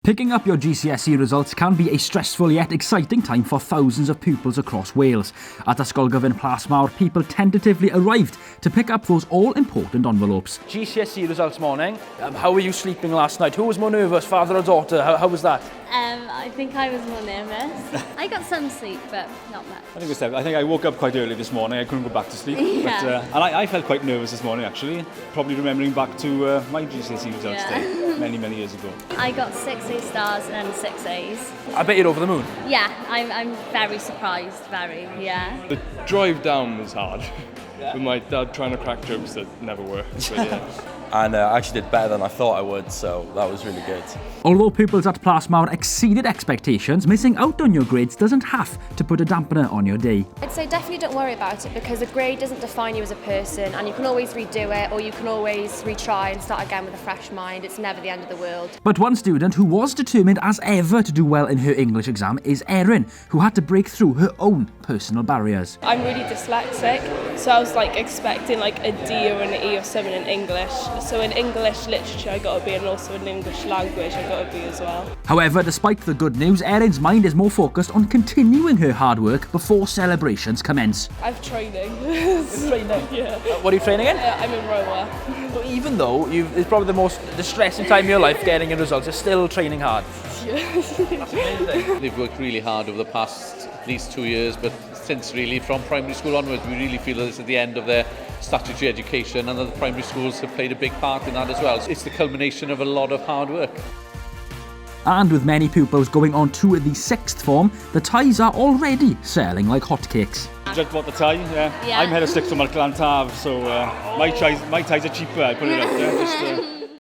Picking up your GCSE results can be a stressful yet exciting time for thousands of pupils across Wales. At Ysgol Gyfun Plasmawr, people tentatively arrived to pick up those all-important envelopes. GCSE results morning. How were you sleeping last night? Who was more nervous, father or daughter? How was that? I think I was more nervous. I got some sleep, but not much. I think I woke up quite early this morning. I couldn't go back to sleep. Yeah. And I felt quite nervous this morning, actually. Probably remembering back to my GCSE results day, many years ago. I got 6 A stars and 6 A's. I bet you're over the moon. Yeah, I'm very surprised, yeah. The drive down was hard, with my dad trying to crack jokes that never worked. But yeah. And I actually did better than I thought I would, so that was really good. Although pupils at Plasmawr exceeded expectations, missing out on your grades doesn't have to put a dampener on your day. I'd say definitely don't worry about it, because a grade doesn't define you as a person, and you can always redo it, or you can always retry and start again with a fresh mind. It's never the end of the world. But one student who was determined as ever to do well in her English exam is Erin, who had to break through her own personal barriers. I'm really dyslexic, so I was expecting a D or an E or something in English. So in English literature I got a B, and also in English language I got a B as well. However, despite the good news, Erin's mind is more focused on continuing her hard work before celebrations commence. I've training. Training? Yeah. What are you training in? I'm in rower. So even though it's probably the most distressing time of your life getting your results, you're still training hard. That's amazing. They've worked really hard over the past at least 2 years, but since really from primary school onwards, we really feel that it's at the end of their statutory education, and that the primary schools have played a big part in that as well. It's the culmination of a lot of hard work. And with many pupils going on to the 6th form, the ties are already selling like hotcakes. Just bought the tie, yeah. I'm head of 6th form at Glantaf, so my ties are cheaper, I put it out there.